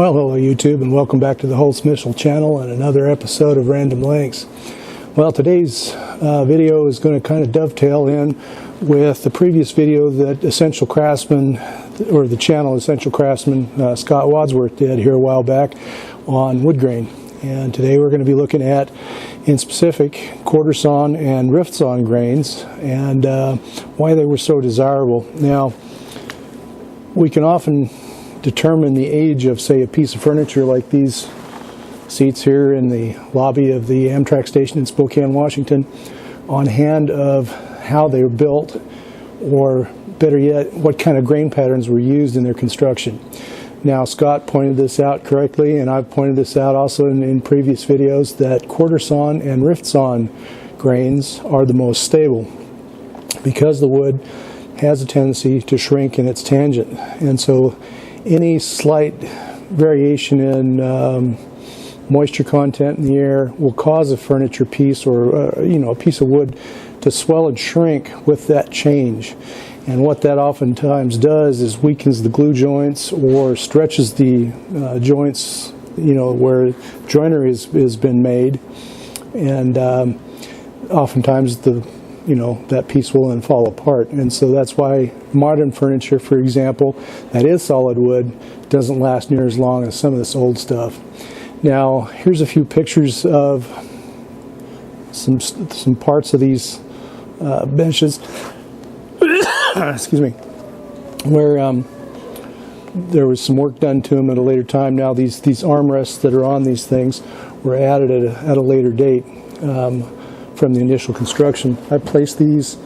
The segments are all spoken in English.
Well, hello YouTube, and welcome back to the Holdsmiths channel and another episode of Random Lengths. Well, today's video is going to kind of dovetail in with the previous video that Essential Craftsman, or the channel Essential Craftsman, Scott Wadsworth did here a while back on wood grain. And today we're going to be looking at, in specific, quarter sawn and rift sawn grains and why they were so desirable. Now, we can often determine the age of, say, a piece of furniture like these seats here in the lobby of the Amtrak station in Spokane, Washington, on hand of how they were built, or better yet, what kind of grain patterns were used in their construction. Now, Scott pointed this out correctly, and I've pointed this out also in previous videos, that quarter sawn and rift sawn grains are the most stable because the wood has a tendency to shrink in its tangent. And so any slight variation in moisture content in the air will cause a furniture piece or a piece of wood to swell and shrink with that change. And what that oftentimes does is weakens the glue joints or stretches the joints, where joinery has been made, and oftentimes that piece will then fall apart. And so that's why modern furniture, for example, that is solid wood, doesn't last near as long as some of this old stuff. Now, here's a few pictures of some parts of these benches, excuse me, where there was some work done to them at a later time. Now, these armrests that are on these things were added at a later date. From the initial construction. I placed these,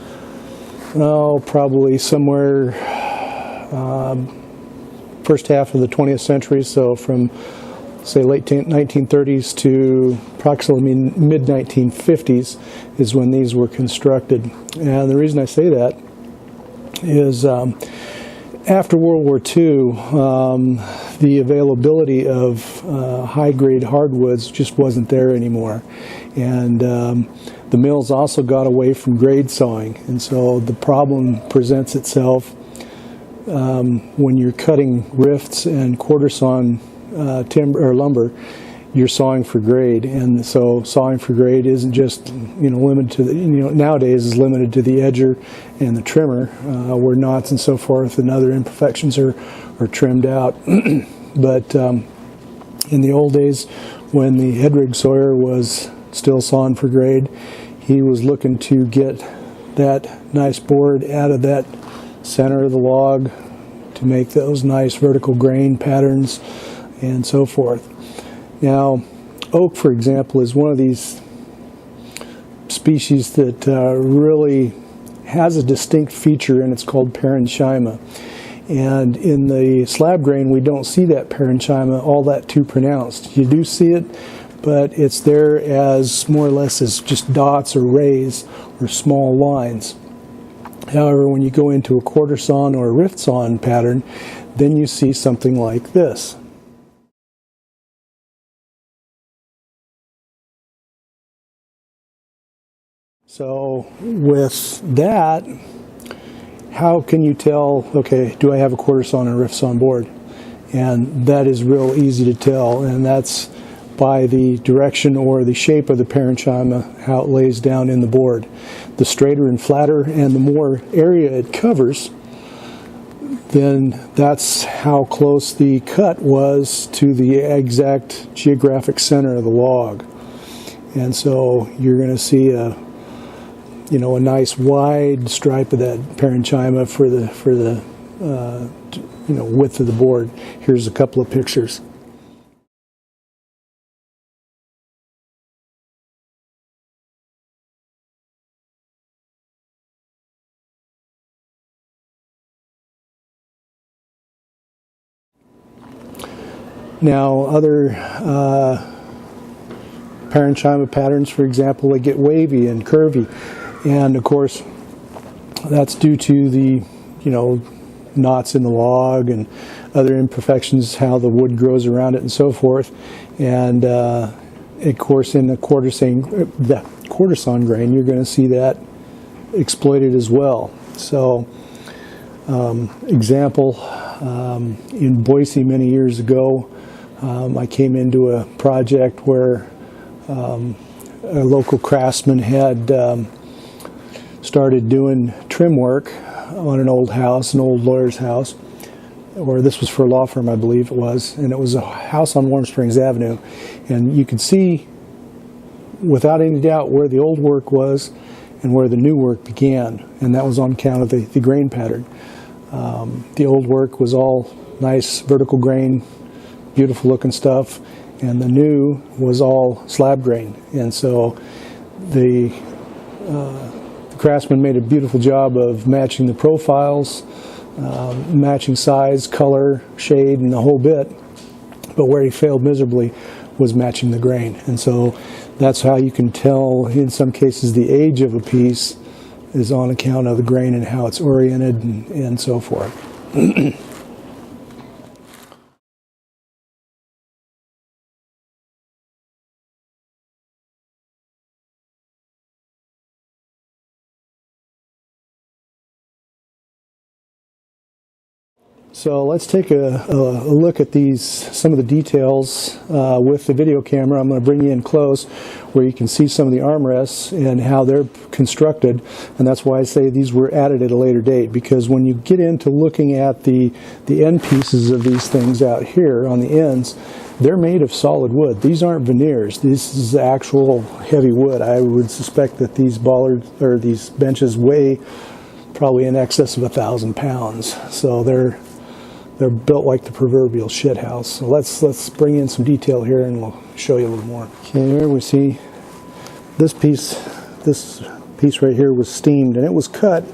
probably somewhere first half of the 20th century, so from, say, late 1930s to approximately mid-1950s is when these were constructed. And the reason I say that is after World War II, the availability of high-grade hardwoods just wasn't there anymore. And the mills also got away from grade sawing, and so the problem presents itself when you're cutting rifts and quarter sawn timber or lumber. You're sawing for grade, and so sawing for grade isn't just limited to the, nowadays is limited to the edger and the trimmer, where knots and so forth and other imperfections are trimmed out. But in the old days, when the headrig sawyer was still sawn for grade, he was looking to get that nice board out of that center of the log to make those nice vertical grain patterns and so forth. Now, oak, for example, is one of these species that really has a distinct feature, and it's called parenchyma. And in the slab grain, we don't see that parenchyma all that too pronounced. You do see it, but it's there as more or less as just dots or rays or small lines. However, when you go into a quarter sawn or a rift sawn pattern, then you see something like this. So with that, how can you tell, okay, do I have a quarter sawn or rift sawn board? And that is real easy to tell, and that's by the direction or the shape of the parenchyma, how it lays down in the board. The straighter and flatter and the more area it covers, then that's how close the cut was to the exact geographic center of the log. And so you're going to see a nice wide stripe of that parenchyma for the width of the board. Here's a couple of pictures. Now, other parenchyma patterns, for example, they get wavy and curvy, and of course that's due to the knots in the log and other imperfections, how the wood grows around it and so forth. And of course in the quarter sawn grain, you're going to see that exploited as well. So example, in Boise many years ago, I came into a project where a local craftsman had started doing trim work on an old house, an old lawyer's house, or this was for a law firm, I believe it was, and it was a house on Warm Springs Avenue, and you could see without any doubt where the old work was and where the new work began, and that was on account of the grain pattern. The old work was all nice vertical grain, beautiful looking stuff, and the new was all slab grain. And so the craftsman made a beautiful job of matching the profiles, matching size, color, shade, and the whole bit. But where he failed miserably was matching the grain. And so that's how you can tell, in some cases, the age of a piece is on account of the grain and how it's oriented and so forth. So let's take a look at some of the details with the video camera. I'm going to bring you in close where you can see some of the armrests and how they're constructed, and that's why I say these were added at a later date, because when you get into looking at the end pieces of these things out here on the ends, they're made of solid wood. These aren't veneers. This is actual heavy wood. I would suspect that these bollards or these benches weigh probably in excess of 1,000 pounds. So they're built like the proverbial shit house. So let's bring in some detail here and we'll show you a little more. Okay, here we see this piece right here was steamed, and it was cut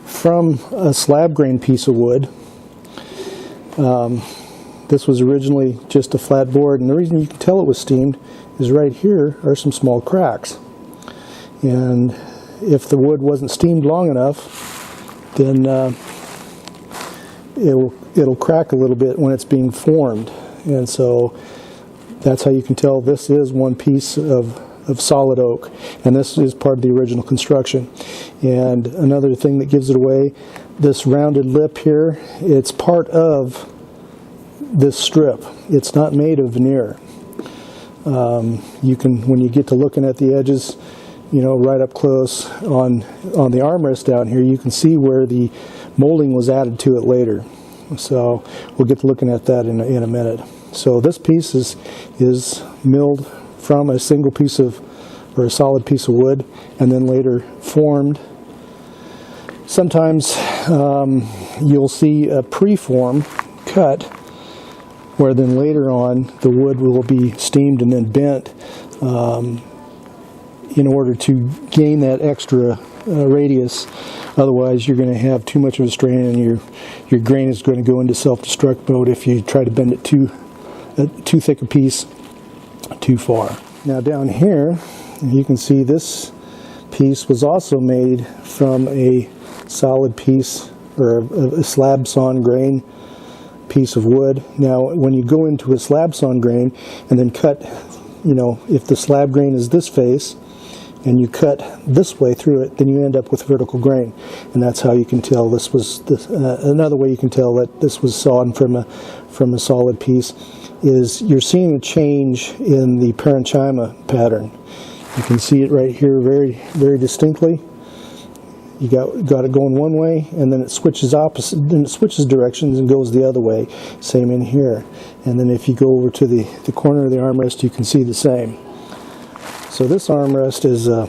from a slab grain piece of wood. This was originally just a flat board, and the reason you can tell it was steamed is right here are some small cracks. And if the wood wasn't steamed long enough, then it'll crack a little bit when it's being formed. And so that's how you can tell this is one piece of solid oak, and this is part of the original construction. And another thing that gives it away, this rounded lip here, it's part of this strip. It's not made of veneer. You can, when you get to looking at the edges, you know, right up close on the armrest down here, you can see where the molding was added to it later. So we'll get to looking at that in a minute. So this piece is milled from a single piece of, or a solid piece of wood, and then later formed. Sometimes you'll see a preform cut, where then later on the wood will be steamed and then bent in order to gain that extra radius. Otherwise you're going to have too much of a strain, and your grain is going to go into self-destruct mode if you try to bend it too thick a piece too far. Now down here you can see this piece was also made from a solid piece, or a slab sawn grain piece of wood. Now when you go into a slab sawn grain and then cut, you know, if the slab grain is this face and you cut this way through it, then you end up with vertical grain, and that's how you can tell this was another way you can tell that this was sawn from a solid piece is you're seeing a change in the parenchyma pattern. You can see it right here very, very distinctly. You got it going one way, and then it switches opposite, then it switches directions and goes the other way. Same in here. And then if you go over to the corner of the armrest, you can see the same. So this armrest is a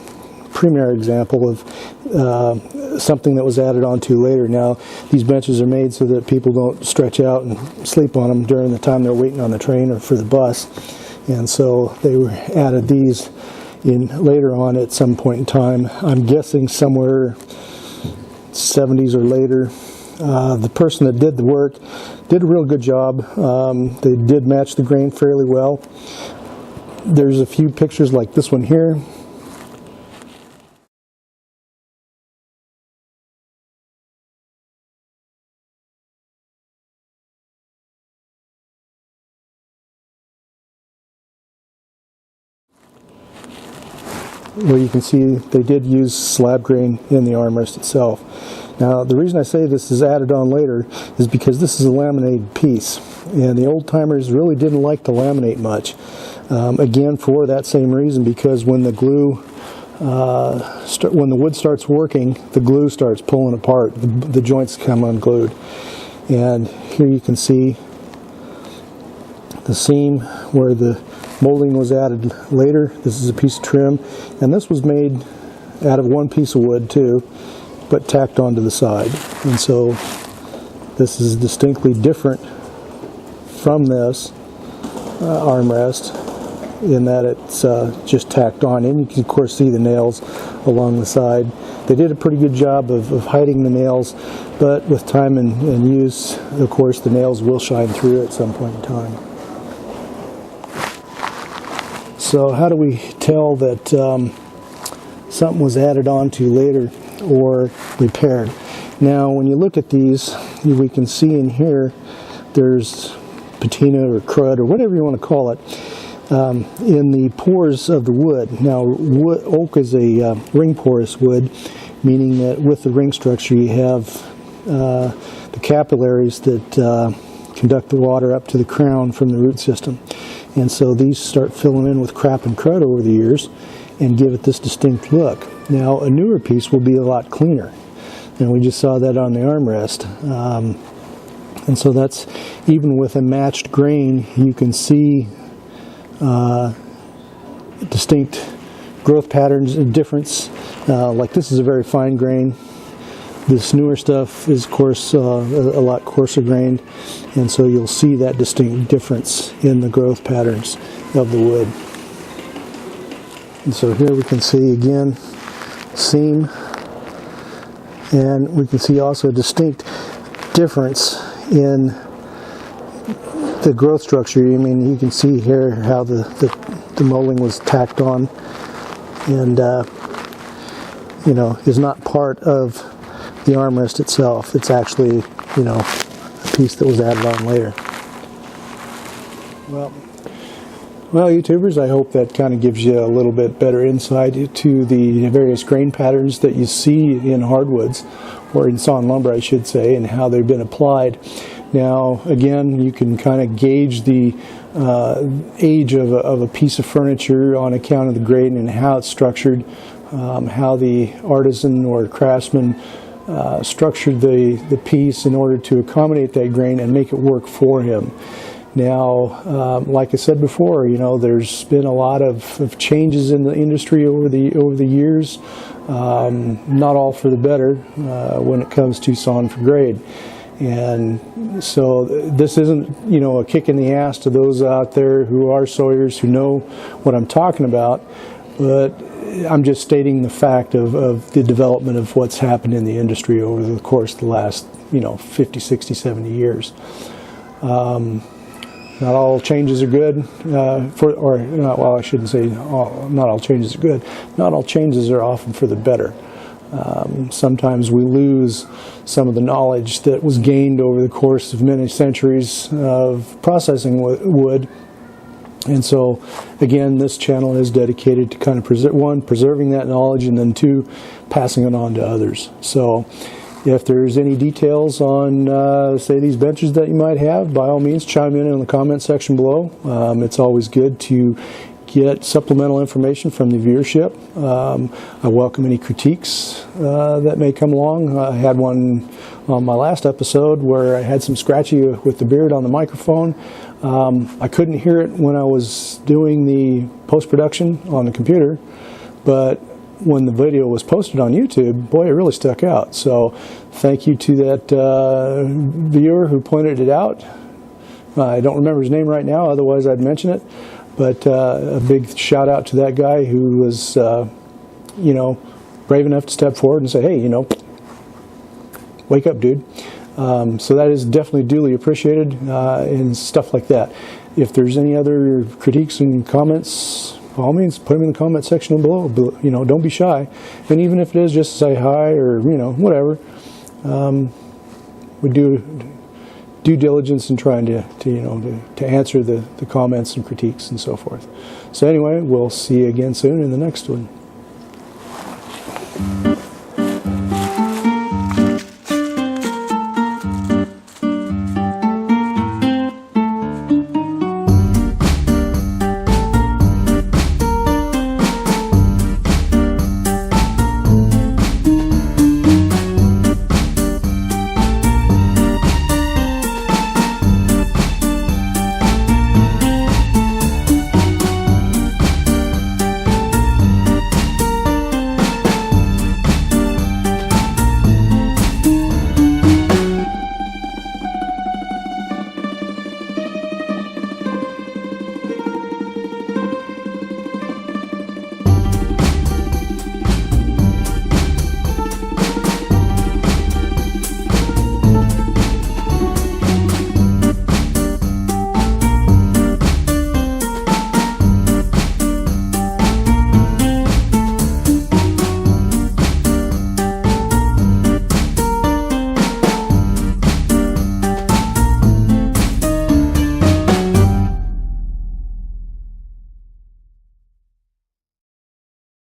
premier example of something that was added onto later. Now these benches are made so that people don't stretch out and sleep on them during the time they're waiting on the train or for the bus, and so they were added these in later on at some point in time. I'm guessing somewhere 70s or later. The person that did the work did a real good job. They did match the grain fairly well. There's a few pictures like this one here. Where you can see they did use slab grain in the armrest itself. Now, the reason I say this is added on later is because this is a laminated piece, and the old timers really didn't like to laminate much. Again, for that same reason, because when the glue, when the wood starts working, the glue starts pulling apart. The joints come unglued. And here you can see the seam where the molding was added later. This is a piece of trim, and this was made out of one piece of wood too, but tacked onto the side. And so this is distinctly different from this armrest in that it's just tacked on, and you can of course see the nails along the side. They did a pretty good job of hiding the nails, but with time and use, of course, the nails will shine through at some point in time. So how do we tell that something was added on to later or repaired? Now, when you look at these, we can see in here there's patina or crud or whatever you want to call it in the pores of the wood. Now, oak is a ring porous wood, meaning that with the ring structure you have the capillaries that conduct the water up to the crown from the root system. And so these start filling in with crap and crud over the years and give it this distinct look. Now, a newer piece will be a lot cleaner, and we just saw that on the armrest. And so that's, even with a matched grain, you can see distinct growth patterns and difference. Like this is a very fine grain. This newer stuff is, of course, a lot coarser grained, and so you'll see that distinct difference in the growth patterns of the wood. And so here we can see again seam, and we can see also a distinct difference in the growth structure. I mean, you can see here how the molding was tacked on, and you know, is not part of the armrest itself. It's actually, you know, a piece that was added on later. Well, YouTubers, I hope that kind of gives you a little bit better insight to the various grain patterns that you see in hardwoods, or in sawn lumber, I should say, and how they've been applied. Now, again, you can kind of gauge the age of a piece of furniture on account of the grain and how it's structured, how the artisan or craftsman structured the piece in order to accommodate that grain and make it work for him. Now, like I said before, you know, there's been a lot of changes in the industry over the years, not all for the better when it comes to sawn for grade. And so this isn't, you know, a kick in the ass to those out there who are sawyers, who know what I'm talking about, but I'm just stating the fact of the development of what's happened in the industry over the course of the last, you know, 50, 60, 70 years. Not all changes are good, well, I shouldn't say not all changes are good. Not all changes are often for the better. Sometimes we lose some of the knowledge that was gained over the course of many centuries of processing wood. And so, again, this channel is dedicated to kind of preserving that knowledge, and then two, passing it on to others. So if there's any details on, say, these benches that you might have, by all means, chime in the comment section below. It's always good to get supplemental information from the viewership. I welcome any critiques that may come along. I had one on my last episode where I had some scratchy with the beard on the microphone. I couldn't hear it when I was doing the post-production on the computer, but when the video was posted on YouTube, boy, it really stuck out. So thank you to that viewer who pointed it out. I don't remember his name right now, otherwise I'd mention it. But a big shout out to that guy who was, you know, brave enough to step forward and say, hey, you know, wake up, dude. So that is definitely duly appreciated and stuff like that. If there's any other critiques and comments, by all means, put them in the comment section below. You know, don't be shy. And even if it is just to say hi or, you know, whatever, we do due diligence in trying to answer the comments and critiques and so forth. So anyway, we'll see you again soon in the next one.